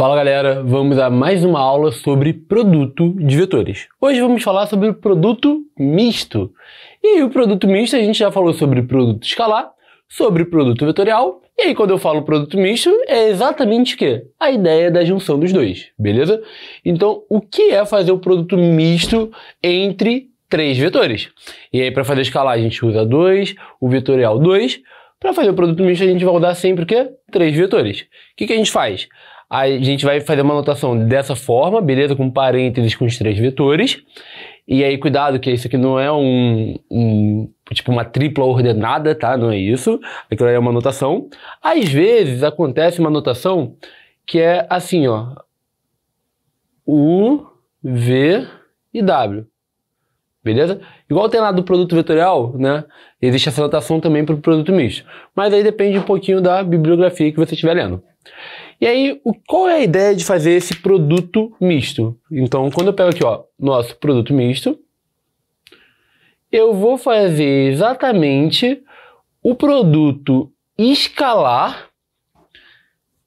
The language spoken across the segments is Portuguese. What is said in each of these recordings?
Fala galera, vamos a mais uma aula sobre produto de vetores. Hoje vamos falar sobre o produto misto. E o produto misto a gente já falou sobre produto escalar, sobre produto vetorial. E aí quando eu falo produto misto é exatamente o quê? A ideia da junção dos dois, beleza? Então o que é fazer o produto misto entre três vetores? E aí para fazer escalar a gente usa 2, o vetorial 2. Para fazer o produto misto a gente vai usar sempre o quê? 3 vetores. O que a gente faz? A gente vai fazer uma anotação dessa forma, beleza? Com parênteses com os 3 vetores. E aí, cuidado que isso aqui não é tipo uma tripla ordenada, tá? Não é isso. Aquilo aí é uma anotação. Às vezes, acontece uma anotação que é assim, ó. U, V e W. Beleza? Igual tem lá do produto vetorial, né? Existe essa anotação também para o produto misto. Mas aí depende um pouquinho da bibliografia que você estiver lendo. E aí, qual é a ideia de fazer esse produto misto? Então, quando eu pego aqui, ó, nosso produto misto, eu vou fazer exatamente o produto escalar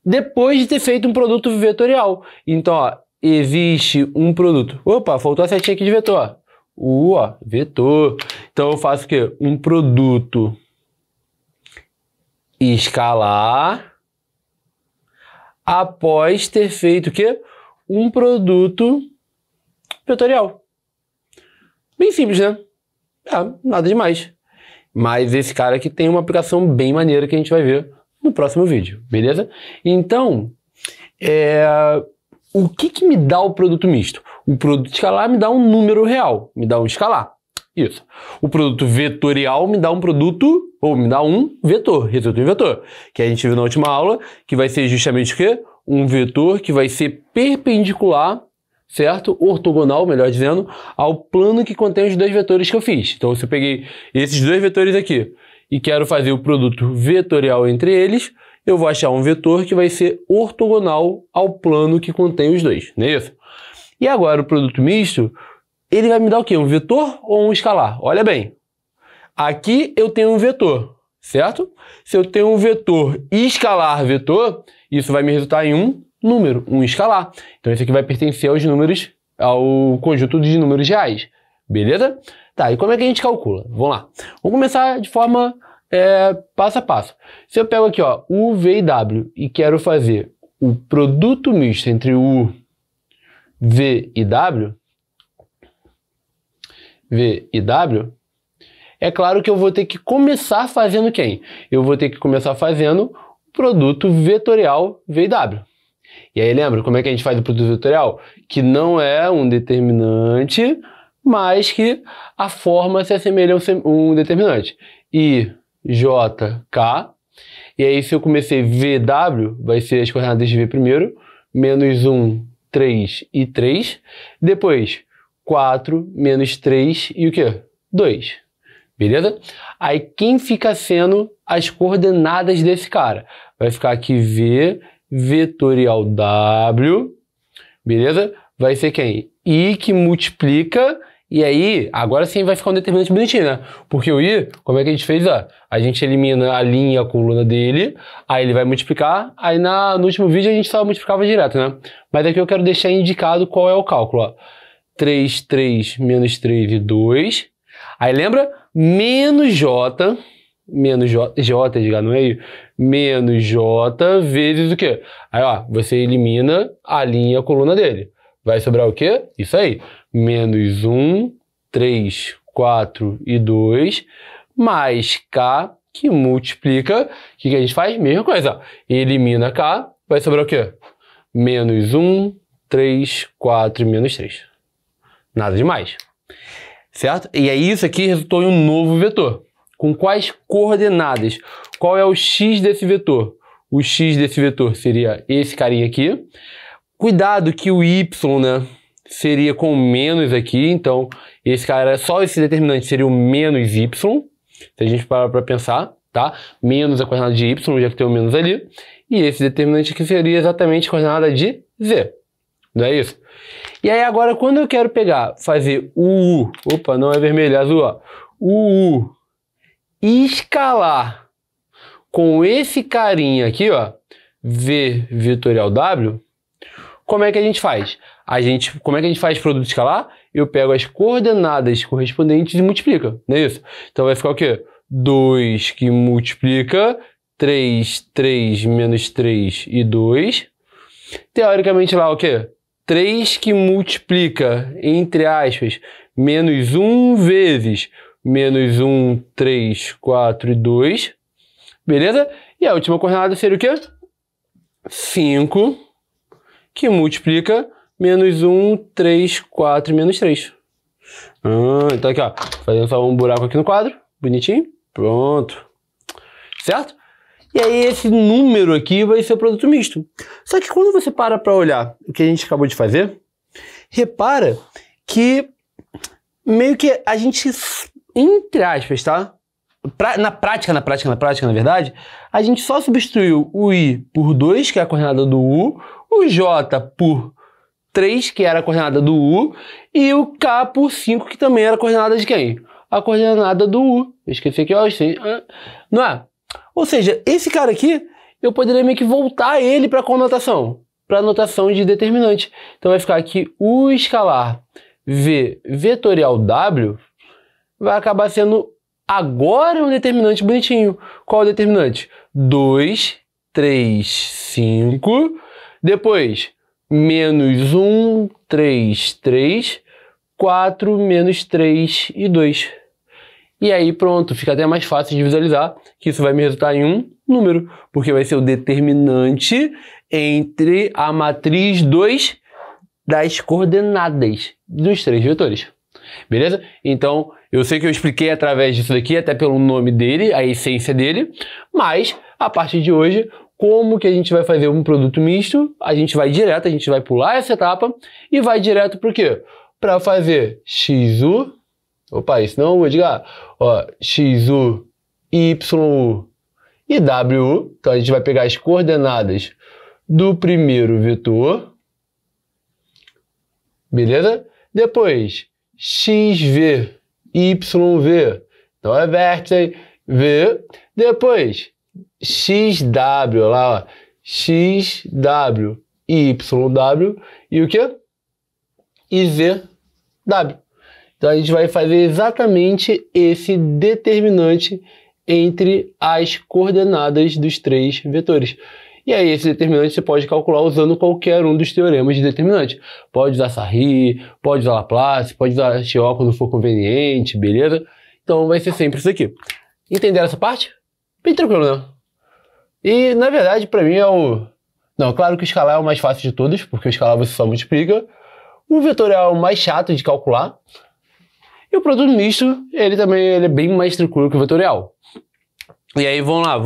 depois de ter feito um produto vetorial. Então, ó, existe um produto... Opa, faltou a setinha aqui de vetor, ó. Vetor. Então, eu faço o quê? Um produto escalar após ter feito o quê? Um produto vetorial. Bem simples, né? Nada demais. Mas esse cara aqui tem uma aplicação bem maneira que a gente vai ver no próximo vídeo, beleza? Então, o que me dá o produto misto? O produto escalar me dá um número real, me dá um escalar. Isso. O produto vetorial me dá um produto, ou me dá um vetor, resulta em vetor. Que a gente viu na última aula, que vai ser justamente o quê? Um vetor que vai ser perpendicular, certo? Ortogonal, melhor dizendo, ao plano que contém os 2 vetores que eu fiz. Então, se eu peguei esses 2 vetores aqui e quero fazer o produto vetorial entre eles, eu vou achar um vetor que vai ser ortogonal ao plano que contém os 2, não é isso? E agora o produto misto, ele vai me dar o quê? Um vetor ou um escalar? Olha bem, aqui eu tenho um vetor, certo? Se eu tenho um vetor e escalar vetor, isso vai me resultar em um número, um escalar. Então isso aqui vai pertencer aos números, ao conjunto de números reais, beleza? Tá, e como é que a gente calcula? Vamos lá. Vamos começar de forma passo a passo. Se eu pego aqui, ó, U, V e W e quero fazer o produto misto entre U, V e W, é claro que eu vou ter que começar fazendo quem? Eu vou ter que começar fazendo o produto vetorial V e W. E aí lembra como é que a gente faz o produto vetorial? Que não é um determinante, mas que a forma se assemelha a um determinante. I, J, K. E aí se eu comecei VW, vai ser as coordenadas de V primeiro, menos 1, 3 e 3. Depois 4, menos 3 e o quê? 2. Beleza? Aí quem fica sendo as coordenadas desse cara? Vai ficar aqui V vetorial W, beleza? Vai ser quem? I que multiplica, e aí, agora sim vai ficar um determinante bonitinho, né? Porque o I, como é que a gente fez? A gente elimina a linha e a coluna dele, aí ele vai multiplicar, aí no último vídeo a gente só multiplicava direto, né? Mas aqui eu quero deixar indicado qual é o cálculo, ó. 3, 3, menos 3 e 2. Aí lembra? Menos J, J no meio, menos J vezes o quê? Aí, ó, você elimina a linha e a coluna dele. Vai sobrar o quê? Isso aí. Menos 1, 3, 4 e 2, mais K, que multiplica. O que a gente faz? Mesma coisa, ó. Elimina K, vai sobrar o quê? Menos 1, 3, 4 e menos 3. Nada demais. Certo? E aí isso aqui resultou em um novo vetor. Com quais coordenadas? Qual é o x desse vetor? O x desse vetor seria esse carinha aqui. Cuidado que o y, né, seria com menos aqui. Então, esse cara, só esse determinante seria o menos y. Se a gente parar para pensar, tá? Menos a coordenada de y, já que tem o menos ali. E esse determinante aqui seria exatamente a coordenada de z. Não é isso? E aí agora, quando eu quero fazer o U, opa, não é vermelho, é azul, ó. O U escalar com esse carinha aqui, ó, V vetorial W, como é que a gente faz? Como é que a gente faz produto escalar? Eu pego as coordenadas correspondentes e multiplica, não é isso? Então vai ficar o quê? 2 que multiplica 3, 3 menos 3 e 2. Teoricamente lá o quê? 3 que multiplica, entre aspas, menos 1 vezes menos 1, 3, 4 e 2. Beleza? E a última coordenada seria o quê? 5 que multiplica menos 1, 3, 4 e menos 3. Então aqui, ó, fazendo só um buraco aqui no quadro, bonitinho, pronto. Certo? E aí esse número aqui vai ser o produto misto. Só que quando você para olhar o que a gente acabou de fazer, repara que meio que a gente, entre aspas, tá? Na prática, na verdade, a gente só substituiu o i por 2, que é a coordenada do u, o j por 3, que era a coordenada do u, e o k por 5, que também era a coordenada de quem? A coordenada do u. Eu esqueci aqui, ó, não é? Ou seja, esse cara aqui, eu poderia meio que voltar ele para qual notação? Para a notação de determinante. Então vai ficar que o escalar v vetorial w vai acabar sendo agora um determinante bonitinho. Qual é o determinante? 2, 3, 5. Depois, menos 1, 3, 3. 4, menos 3 e 2. E aí pronto, fica até mais fácil de visualizar que isso vai me resultar em um número, porque vai ser o determinante entre a matriz 2 das coordenadas dos 3 vetores. Beleza? Então, eu sei que eu expliquei através disso daqui, até pelo nome dele, a essência dele, mas a partir de hoje, como que a gente vai fazer um produto misto? A gente vai direto, a gente vai pular essa etapa e vai direto para o quê? Para fazer XU, opa, isso não, Edgar, ó, XU, YU e WU, então a gente vai pegar as coordenadas do primeiro vetor, beleza? Depois, XV, YV, então é vértice V, depois XW, lá ó, XW, YW e o que? E ZW. Então a gente vai fazer exatamente esse determinante entre as coordenadas dos 3 vetores. E aí esse determinante você pode calcular usando qualquer um dos teoremas de determinante. Pode usar Sarri, pode usar Laplace, pode usar TO quando for conveniente, beleza? Então vai ser sempre isso aqui. Entenderam essa parte? Bem tranquilo, né? E na verdade para mim é o... Não, claro que o escalar é o mais fácil de todos, porque o escalar você só multiplica. O vetorial é o mais chato de calcular. E o produto misto, ele é bem mais tranquilo que o vetorial. E aí, vamos lá,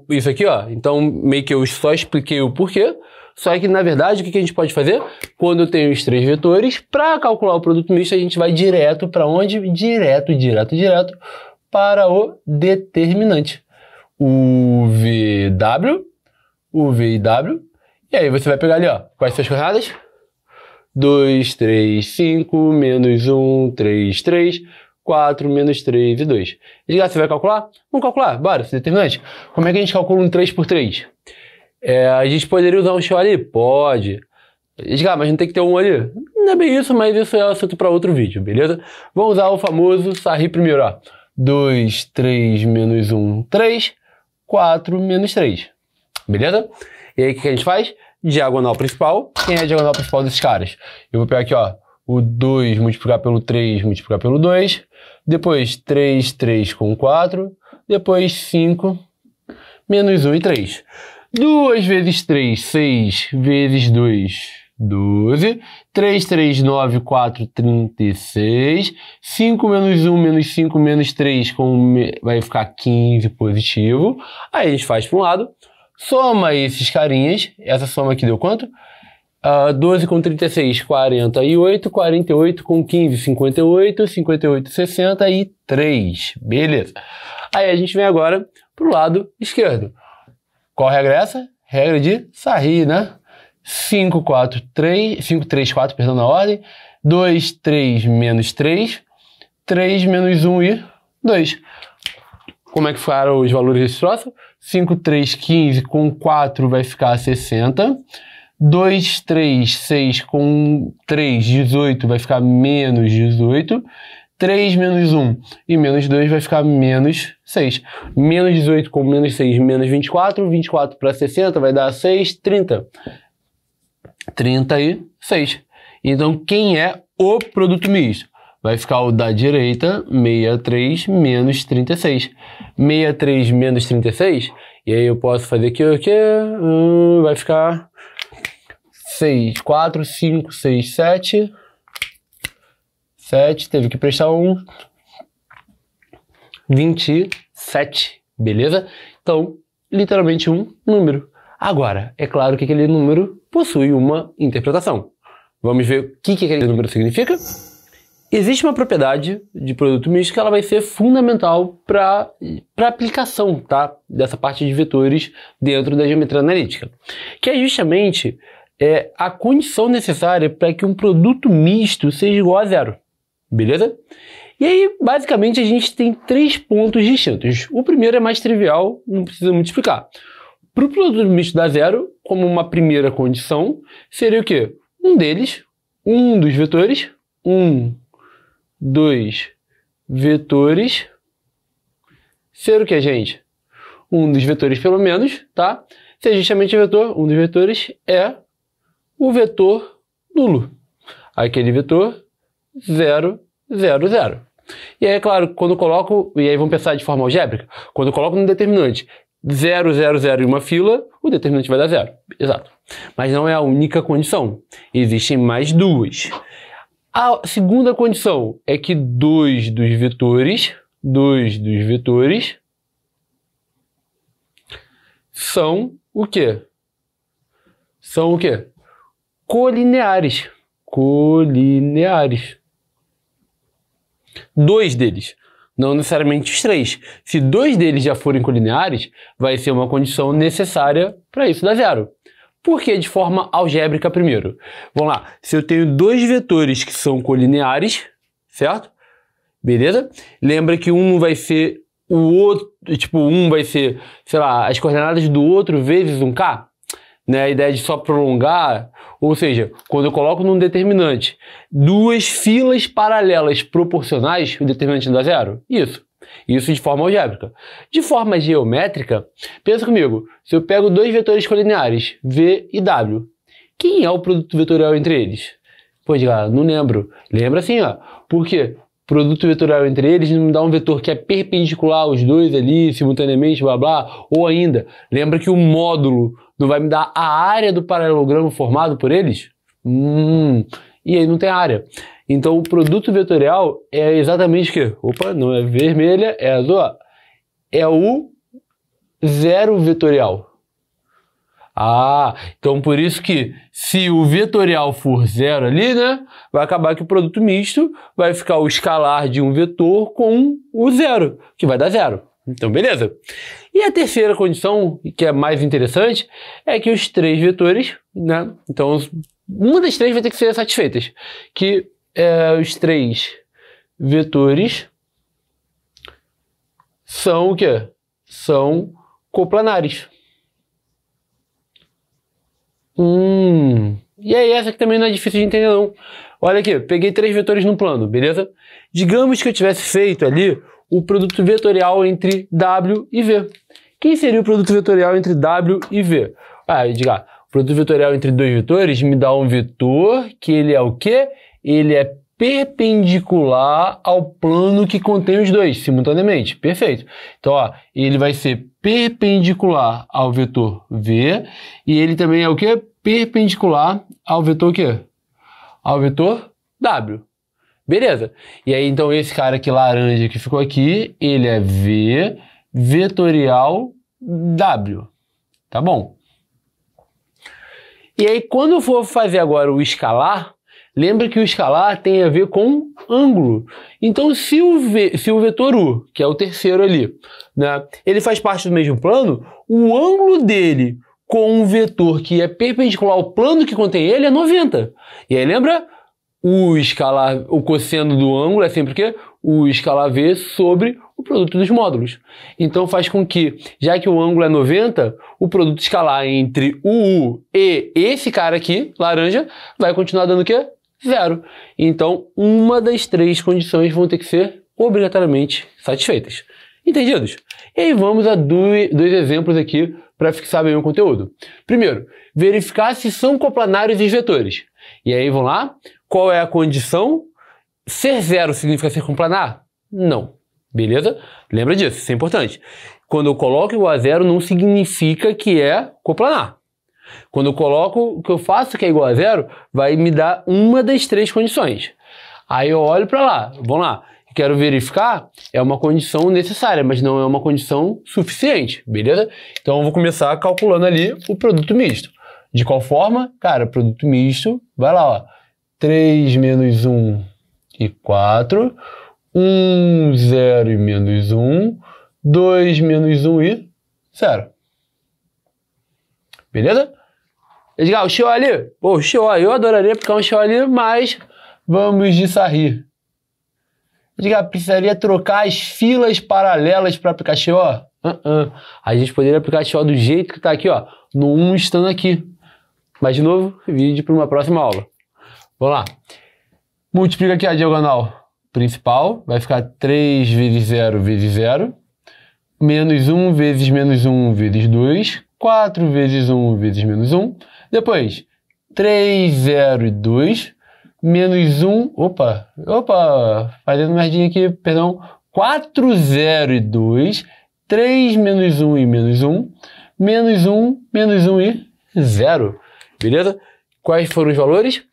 isso aqui, ó. Então, meio que eu só expliquei o porquê. Só que, na verdade, o que a gente pode fazer? Quando eu tenho os 3 vetores, para calcular o produto misto, a gente vai direto para onde? Direto para o determinante. O VW, o V e W. E aí, você vai pegar ali, ó. Quais são as coordenadas? 2, 3, 5, menos 1, 3, 3, 4, menos 3 e 2. Edgar, você vai calcular? Vamos calcular, bora, esse determinante. Como é que a gente calcula um 3 por 3? A gente poderia usar um XO ali? Pode. Edgar, mas não tem que ter um ali? Não é bem isso, mas isso é assunto para outro vídeo, beleza? Vamos usar o famoso Sarri primeiro, ó. 2, 3, menos 1, 3, 4, menos 3. Beleza? E aí, o que a gente faz? Diagonal principal. Quem é a diagonal principal desses caras? Eu vou pegar aqui, ó, o 2 multiplicar pelo 3, multiplicar pelo 2. Depois 3, 3 com 4. Depois 5, menos 1 e 3. 2 vezes 3, 6 vezes 2, 12. 3, 3, 9, 4, 36. 5 menos 1, menos 5, menos 3, vai ficar 15 positivo. Aí a gente faz para um lado. Soma esses carinhas, essa soma aqui deu quanto? 12 com 36, 48, 48 com 15, 58, 58, 63, beleza. Aí a gente vem agora pro lado esquerdo. Qual regra é essa? Regra de Sarri, né? 5, 4, 3, 5, 3, 4, perdão, na ordem. 2, 3, menos 3, 3, menos 1 e 2. Como é que ficaram os valores desse troço? 5, 3, 15 com 4 vai ficar 60. 2, 3, 6 com 3, 18 vai ficar menos 18. 3 menos 1 e menos 2 vai ficar menos 6. Menos 18 com menos 6, menos 24. 24 para 60 vai dar 6, 30. 36. Então, quem é o produto misto? Vai ficar o da direita, 63 menos 36. 63 menos 36, e aí eu posso fazer aqui o quê? Vai ficar 6, 4, 5, 6, 7. 7, teve que prestar 1. 27, beleza? Então, literalmente um número. Agora, é claro que aquele número possui uma interpretação. Vamos ver o que aquele número significa? Existe uma propriedade de produto misto que ela vai ser fundamental para a aplicação, tá? Dessa parte de vetores dentro da geometria analítica, que é justamente a condição necessária para que um produto misto seja igual a zero. Beleza? E aí, basicamente, a gente tem 3 pontos distintos. O primeiro é mais trivial, não precisa muito explicar. Para o produto misto dar zero, como uma primeira condição, seria o quê? Um dos vetores, 2 vetores, ser o que, gente? Um dos vetores, pelo menos, tá? Se é justamente o vetor, um dos vetores é o vetor nulo. Aquele vetor 0, 0, 0. E aí, é claro, quando eu coloco, e aí vamos pensar de forma algébrica, quando eu coloco no determinante 0, 0, 0 em uma fila, o determinante vai dar 0. Exato. Mas não é a única condição. Existem mais duas. A segunda condição é que dois dos vetores são o quê? São o quê? Colineares. Colineares. 2 deles, não necessariamente os 3. Se 2 deles já forem colineares, vai ser uma condição necessária para isso dar zero. Por que de forma algébrica primeiro? Vamos lá, se eu tenho 2 vetores que são colineares, certo? Beleza? Lembra que um vai ser o outro, tipo, um vai ser, sei lá, as coordenadas do outro vezes um K? Né? A ideia de só prolongar, ou seja, quando eu coloco num determinante 2 filas paralelas proporcionais, o determinante dá zero? Isso de forma algébrica. De forma geométrica, pensa comigo, se eu pego 2 vetores colineares, V e W, quem é o produto vetorial entre eles? Pô, diga, não lembro. Lembra assim, ó, porque produto vetorial entre eles não me dá um vetor que é perpendicular aos dois ali, simultaneamente, blá blá, ou ainda, lembra que o módulo não vai me dar a área do paralelogramo formado por eles? E aí não tem área. Então o produto vetorial é exatamente o quê? Opa, não é vermelha, é azul. É o zero vetorial. Então por isso que se o vetorial for zero ali, né, vai acabar que o produto misto vai ficar o escalar de um vetor com o zero, que vai dar zero. Então, beleza. E a terceira condição, que é mais interessante, é que os 3 vetores, né? Então, uma das 3 vai ter que ser satisfeitas. Que os 3 vetores são o quê? São coplanares. E aí, essa aqui também não é difícil de entender, não. Olha aqui, peguei 3 vetores no plano, beleza? Digamos que eu tivesse feito ali o produto vetorial entre W e V. Quem seria o produto vetorial entre W e V? Diga, o produto vetorial entre 2 vetores me dá um vetor que ele é o quê? Ele é perpendicular ao plano que contém os dois, simultaneamente. Perfeito. Então, ó, ele vai ser perpendicular ao vetor V e ele também é o quê? Perpendicular ao vetor o quê? Ao vetor W. Beleza. E aí, então, esse cara aqui laranja que ficou aqui, ele é V vetorial W. Tá bom? E aí, quando eu for fazer agora o escalar, lembra que o escalar tem a ver com ângulo. Então, se o vetor U, que é o terceiro ali, né, ele faz parte do mesmo plano, o ângulo dele com um vetor que é perpendicular ao plano que contém ele é 90. E aí, lembra? o escalar, o cosseno do ângulo é sempre o quê? O escalar V sobre o produto dos módulos. Então faz com que, já que o ângulo é 90, o produto escalar entre o U e esse cara aqui, laranja, vai continuar dando o quê? 0. Então, uma das 3 condições vão ter que ser obrigatoriamente satisfeitas. Entendidos? E aí vamos a dois exemplos aqui para fixar bem o conteúdo. Primeiro, verificar se são coplanários os vetores. E aí, vamos lá. Qual é a condição? Ser 0 significa ser coplanar? Não. Beleza? Lembra disso, isso é importante. Quando eu coloco igual a 0, não significa que é coplanar. Quando eu coloco o que eu faço que é igual a 0, vai me dar uma das 3 condições. Aí eu olho para lá, vamos lá. Quero verificar, é uma condição necessária, mas não é uma condição suficiente, beleza? Então eu vou começar calculando ali o produto misto. De qual forma? Cara, produto misto, vai lá, ó. 3 menos 1 e 4, 1, 0 e menos 1, 2 menos 1 e 0. Beleza? Edgar, o show ali? Pô, o show, eu adoraria aplicar um show ali, mas vamos de sarri. Edgar, precisaria trocar as filas paralelas para aplicar XO? A gente poderia aplicar XO do jeito que está aqui, ó, no 1 estando aqui. Mas, de novo, vídeo para uma próxima aula. Vamos lá. Multiplica aqui a diagonal principal. Vai ficar 3 vezes 0 vezes 0. Menos 1 vezes menos 1 vezes 2. 4 vezes 1 vezes menos 1. Depois, 3, 0 e 2. Menos 1, fazendo merdinha aqui, perdão, 4, 0 e 2, 3 menos 1 e menos 1, menos 1 e 0, beleza? Quais foram os valores?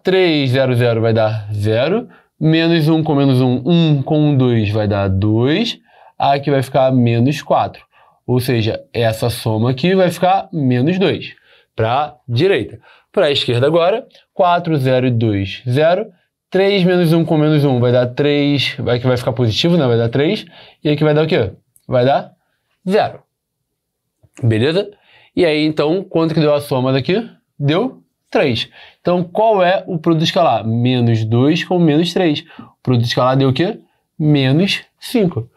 3, 0, 0 vai dar 0, menos 1 com menos 1, 1 com 2 vai dar 2, aqui vai ficar menos 4, ou seja, essa soma aqui vai ficar menos 2, para a direita. Para a esquerda agora, 4, 0 e 2, 0. 3 menos 1 com menos 1 vai dar 3, aqui vai ficar positivo, né? Vai dar 3. E aqui vai dar o quê? Vai dar 0. Beleza? E aí, então, quanto que deu a soma daqui? Deu 3. Então, qual é o produto escalar? Menos 2 com menos 3. O produto escalar deu o quê? Menos 5.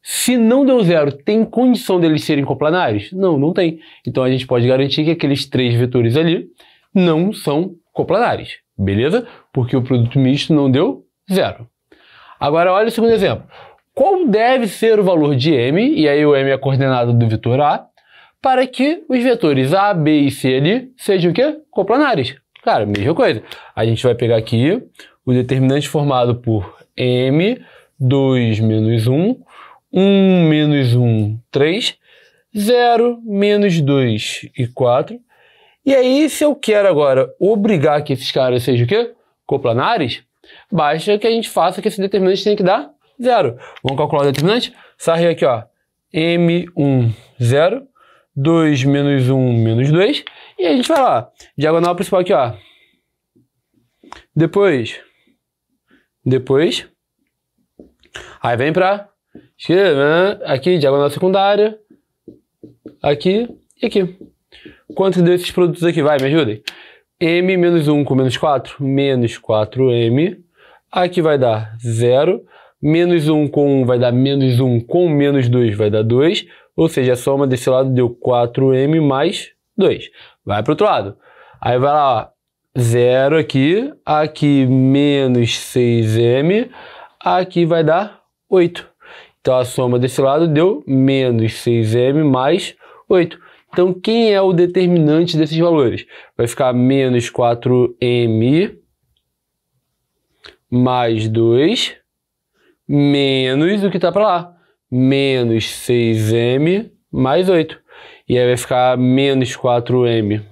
Se não deu 0, tem condição deles serem coplanares? Não, não tem. Então, a gente pode garantir que aqueles 3 vetores ali não são coplanares, beleza? Porque o produto misto não deu 0. Agora, olha o segundo exemplo. Qual deve ser o valor de m, e aí o m é a coordenada do vetor A, para que os vetores A, B e C ali sejam o quê? Coplanares. Cara, mesma coisa. A gente vai pegar aqui o determinante formado por m, 2 menos 1, 1 menos 1, 3, 0, menos 2 e 4. E aí, se eu quero agora obrigar que esses caras sejam o quê? Coplanares, basta que a gente faça que esse determinante tenha que dar 0. Vamos calcular o determinante? Sarri aqui, ó. M1, 0. 2 menos 1, menos 2. E a gente vai lá. Diagonal principal aqui, ó. Depois. Aí vem pra esquerda, aqui, diagonal secundária. Aqui e aqui. Quanto deu esses produtos aqui? Vai, me ajudem. M menos 1 com menos 4, menos 4m. Aqui vai dar 0. Menos 1 com 1 vai dar menos 1 com menos 2 vai dar 2. Ou seja, a soma desse lado deu 4m mais 2. Vai para o outro lado. Aí vai lá, ó. 0 aqui. Aqui menos 6m. Aqui vai dar 8. Então a soma desse lado deu menos 6m mais 8. Então, quem é o determinante desses valores? Vai ficar menos 4m mais 2 menos o que está para lá. Menos 6m mais 8. E aí vai ficar menos 4m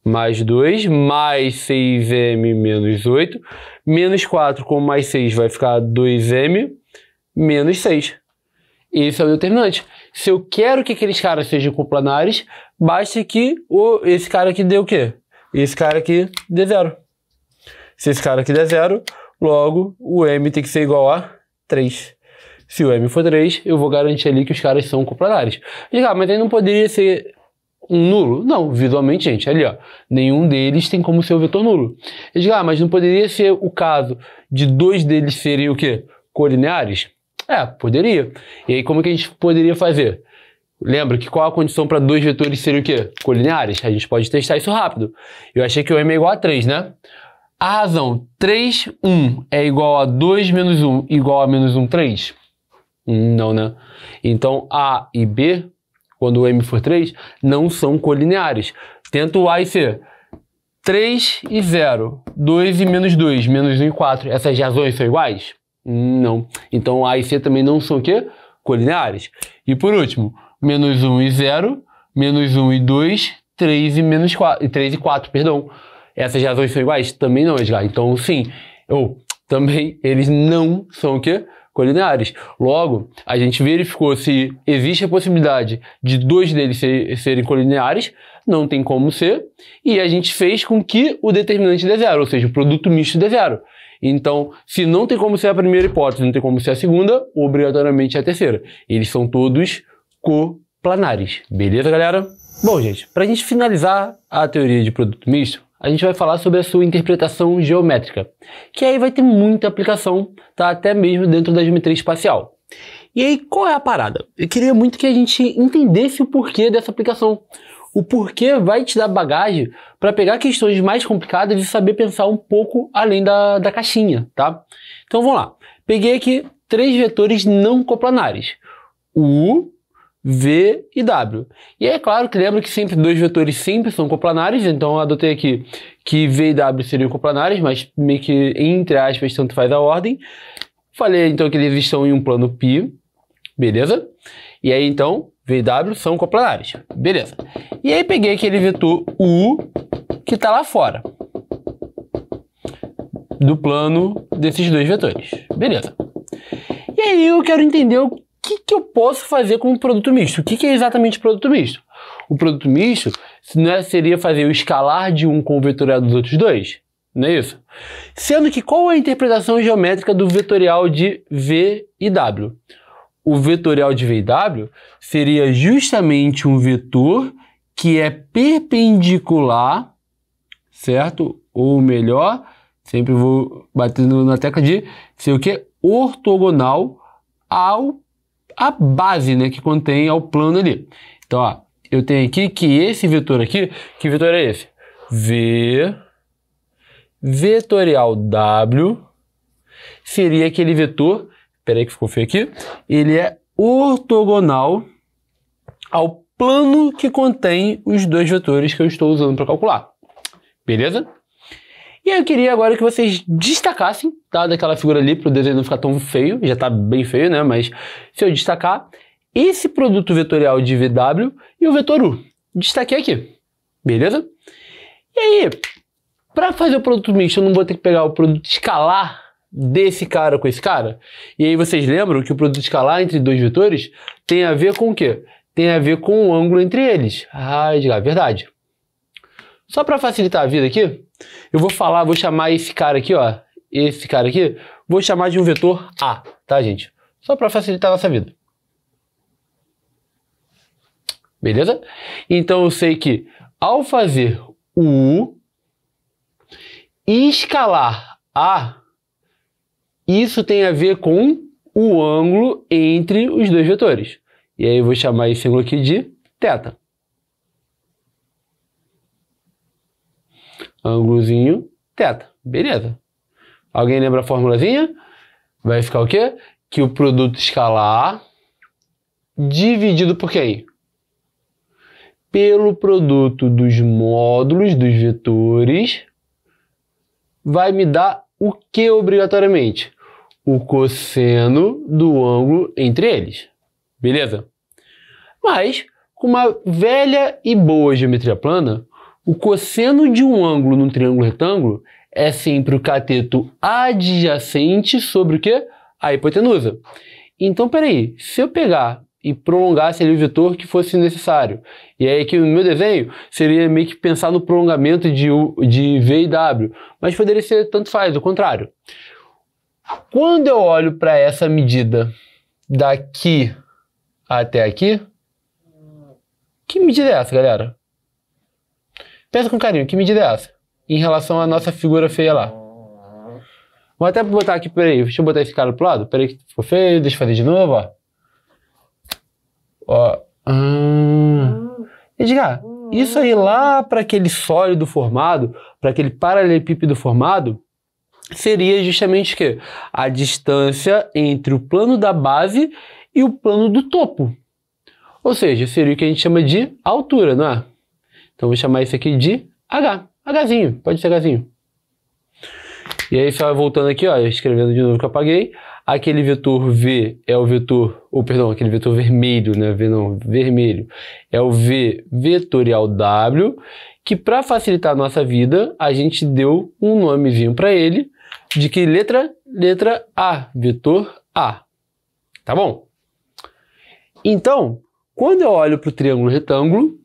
mais 2 mais 6m menos 8. Menos 4 com mais 6 vai ficar 2m menos 6. Esse é o determinante. Se eu quero que aqueles caras sejam coplanares, basta que esse cara aqui dê o quê? Esse cara aqui dê 0. Se esse cara aqui der 0, logo o m tem que ser igual a 3. Se o m for 3, eu vou garantir ali que os caras são coplanares. Mas aí não poderia ser um nulo? Não, visualmente, gente, ali, ó, nenhum deles tem como ser o vetor nulo. Eu digo, mas não poderia ser o caso de dois deles serem o quê? Colineares? Poderia. E aí, como que a gente poderia fazer? Lembra que qual a condição para dois vetores serem o quê? Colineares? A gente pode testar isso rápido. Eu achei que o m é igual a 3, né? A razão 3, 1 é igual a 2 menos 1 igual a menos 1, 3? Não, né? Então, A e B, quando o m for 3, não são colineares. Tenta o A e C. 3 e 0, 2 e menos 2, menos 1 e 4. Essas razões são iguais? Não. Então, A e C também não são o quê? Colineares. E por último, menos 1 e 0, menos 1 e 2, 3 e menos 4, 3 e 4, perdão. Essas razões são iguais? Também não, Edgar. Então, sim, também eles não são o quê? Colineares. Logo, a gente verificou se existe a possibilidade de dois deles serem colineares, não tem como ser, e a gente fez com que o determinante dê zero, ou seja, o produto misto dê zero. Então, se não tem como ser a primeira hipótese, não tem como ser a segunda, obrigatoriamente é a terceira. Eles são todos coplanares. Beleza, galera? Bom, gente, para a gente finalizar a teoria de produto misto, a gente vai falar sobre a sua interpretação geométrica, que aí vai ter muita aplicação, tá? Até mesmo dentro da geometria espacial. E aí, qual é a parada? Eu queria muito que a gente entendesse o porquê dessa aplicação. O porquê vai te dar bagagem para pegar questões mais complicadas e saber pensar um pouco além da caixinha, tá? Então vamos lá. Peguei aqui 3 vetores não coplanares. U, V e W. E é claro que lembra que sempre dois vetores sempre são coplanares, então eu adotei aqui que V e W seriam coplanares, mas meio que entre aspas tanto faz a ordem. Falei então que eles estão em um plano π, beleza? E aí então V e W são coplanares, beleza. E aí peguei aquele vetor U que está lá fora do plano desses dois vetores, beleza. E aí eu quero entender o que eu posso fazer com o produto misto. O que é exatamente o produto misto? O produto misto seria fazer o escalar de um com o vetorial dos outros dois, não é isso? Sendo que qual é a interpretação geométrica do vetorial de V e W? O vetorial de V e W seria justamente um vetor que é perpendicular, certo? Ou melhor, sempre vou batendo na tecla de ser o que? Ortogonal à base, né, que contém ao plano ali. Então, ó, eu tenho aqui que esse vetor aqui, que vetor é esse? V vetorial W seria aquele vetor, peraí que ficou feio aqui, ele é ortogonal ao plano que contém os dois vetores que eu estou usando para calcular. Beleza? E aí eu queria agora que vocês destacassem, tá, daquela figura ali, para o desenho não ficar tão feio, já está bem feio, né, mas se eu destacar, esse produto vetorial de VW e o vetor U. Destaquei aqui, beleza? E aí, para fazer o produto misto, eu não vou ter que pegar o produto escalar desse cara com esse cara? E aí vocês lembram que o produto escalar entre dois vetores tem a ver com o quê? Tem a ver com o ângulo entre eles. Ah, Edgar, verdade. Só para facilitar a vida aqui, eu vou chamar esse cara aqui, ó, esse cara aqui, vou chamar de um vetor A, tá, gente? Só para facilitar a nossa vida. Beleza? Então eu sei que ao fazer o U e escalar A, isso tem a ver com o ângulo entre os dois vetores. E aí eu vou chamar esse ângulo aqui de θ. Ângulozinho θ. Beleza. Alguém lembra a formulazinha? Vai ficar o quê? Que o produto escalar dividido por quem? Pelo produto dos módulos dos vetores vai me dar o que obrigatoriamente? O cosseno do ângulo entre eles. Beleza? Mas, com uma velha e boa geometria plana, o cosseno de um ângulo num triângulo retângulo é sempre o cateto adjacente sobre o quê? A hipotenusa. Então, peraí, se eu pegar e prolongasse ali o vetor que fosse necessário, e aí aqui no meu desenho seria meio que pensar no prolongamento de V e W, mas poderia ser tanto faz, o contrário. Quando eu olho para essa medida daqui até aqui, o Que medida é essa, galera? Pensa com carinho, que medida é essa? Em relação à nossa figura feia lá. Vou até botar aqui, peraí, deixa eu botar esse cara pro lado. Peraí que ficou feio, deixa eu fazer de novo, ó. Ó. Edgar, isso aí lá para aquele sólido formado, para aquele paralelepípedo formado, seria justamente o quê? A distância entre o plano da base e o plano do topo. Ou seja, seria o que a gente chama de altura, não é? Então vou chamar isso aqui de H. Hzinho, pode ser Hzinho. E aí só voltando aqui, ó, escrevendo de novo que eu apaguei. Aquele vetor V é o vetor, ou perdão, aquele vetor vermelho, né? V não, vermelho. É o V vetorial W, que para facilitar a nossa vida, a gente deu um nomezinho para ele, de que letra? Letra A, vetor A. Tá bom? Então, quando eu olho para o triângulo retângulo,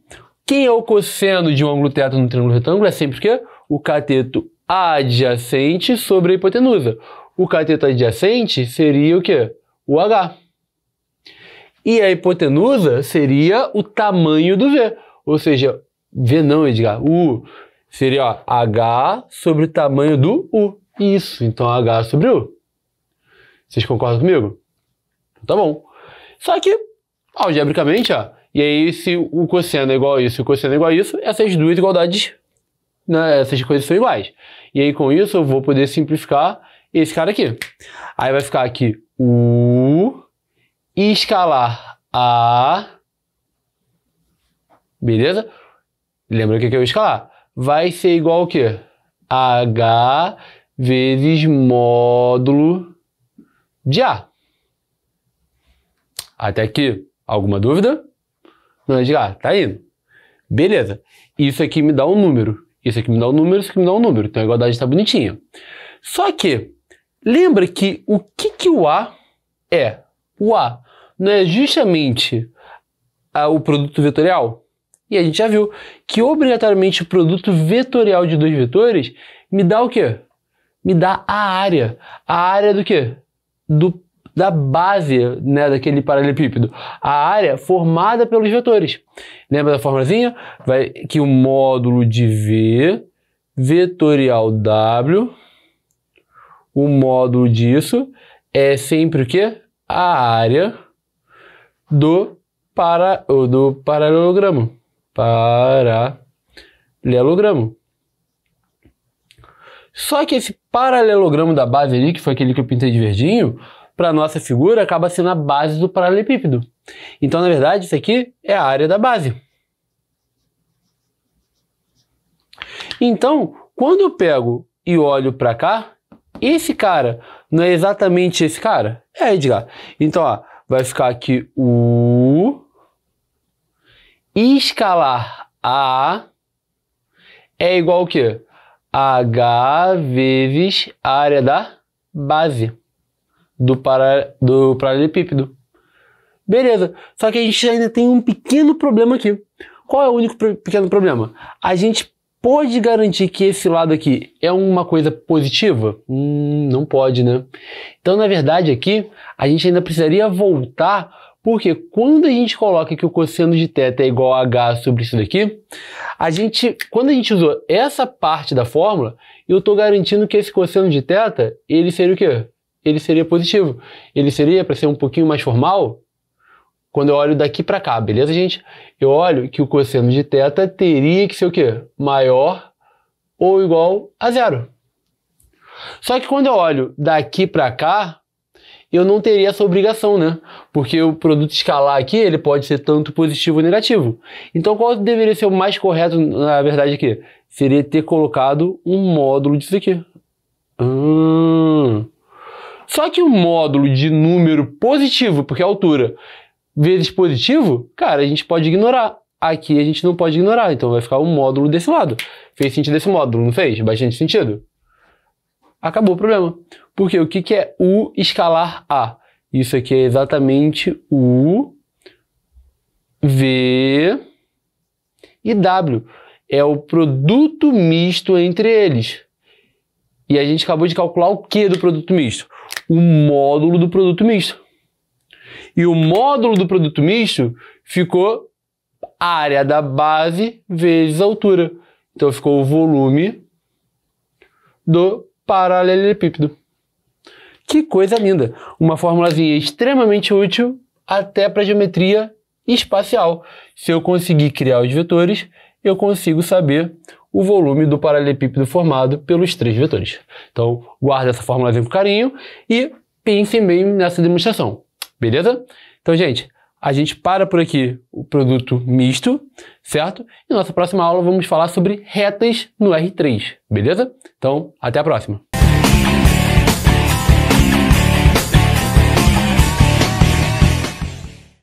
quem é o cosseno de um ângulo teto no triângulo retângulo? É sempre o quê? O cateto adjacente sobre a hipotenusa. O cateto adjacente seria o quê? O H. E a hipotenusa seria o tamanho do V. Ou seja, V não, Edgar, U. Seria ó, H sobre o tamanho do U. Isso, então H sobre U. Vocês concordam comigo? Tá bom. Só que, algebricamente, ó, e aí se o cosseno é igual a isso e o cosseno é igual a isso, essas duas igualdades, né, essas coisas são iguais. E aí com isso eu vou poder simplificar esse cara aqui. Aí vai ficar aqui U escalar A, beleza? Lembra o que é o escalar? Vai ser igual ao quê? H vezes módulo de A. Até aqui, alguma dúvida? Não, Edgar, tá indo. Beleza. Isso aqui me dá um número. Isso aqui me dá um número, isso aqui me dá um número. Então a igualdade está bonitinha. Só que, lembra que o que o A é? O A não é justamente o produto vetorial? E a gente já viu que obrigatoriamente o produto vetorial de dois vetores me dá o quê? Me dá a área. A área do quê? Da base, né, daquele paralelepípedo. A área formada pelos vetores. Lembra da formulazinha? Que o módulo de V vetorial W, o módulo disso é sempre o quê? A área do paralelogramo. Paralelogramo. Só que esse paralelogramo da base ali, que foi aquele que eu pintei de verdinho, para a nossa figura, acaba sendo a base do paralelepípedo. Então, na verdade, isso aqui é a área da base. Então, quando eu pego e olho para cá, esse cara não é exatamente esse cara? É, Edgar. Então, ó, vai ficar aqui U escalar A é igual ao quê? H vezes a área da base do paralelepípedo. Beleza. Só que a gente ainda tem um pequeno problema aqui. Qual é o único pequeno problema? A gente pode garantir que esse lado aqui é uma coisa positiva? Não pode, né? Então, na verdade, aqui, a gente ainda precisaria voltar, porque quando a gente coloca que o cosseno de θ é igual a H sobre isso daqui, quando a gente usou essa parte da fórmula, eu estou garantindo que esse cosseno de θ, ele seria o quê? Ele seria positivo. Ele seria, para ser um pouquinho mais formal, quando eu olho daqui para cá, beleza, gente? Eu olho que o cosseno de θ teria que ser o quê? Maior ou igual a zero. Só que quando eu olho daqui para cá, eu não teria essa obrigação, né? Porque o produto escalar aqui, ele pode ser tanto positivo ou negativo. Então, qual deveria ser o mais correto, na verdade, aqui? Seria ter colocado um módulo disso aqui. Só que o módulo de número positivo, porque a altura, vezes positivo, cara, a gente pode ignorar. Aqui a gente não pode ignorar, então vai ficar um módulo desse lado. Fez sentido esse módulo, não fez? Bastante sentido. Acabou o problema. Porque o que é U escalar A? Isso aqui é exatamente U, V e W. É o produto misto entre eles. E a gente acabou de calcular o que do produto misto? O módulo do produto misto. E o módulo do produto misto ficou área da base vezes a altura. Então ficou o volume do paralelepípedo. Que coisa linda! Uma formulazinha extremamente útil até para geometria espacial. Se eu conseguir criar os vetores, eu consigo saber o volume do paralelepípedo formado pelos 3 vetores. Então, guarda essa formulazinha com carinho e pensem bem nessa demonstração. Beleza? Então, gente, a gente para por aqui o produto misto, certo? E na nossa próxima aula vamos falar sobre retas no R3, beleza? Então, até a próxima!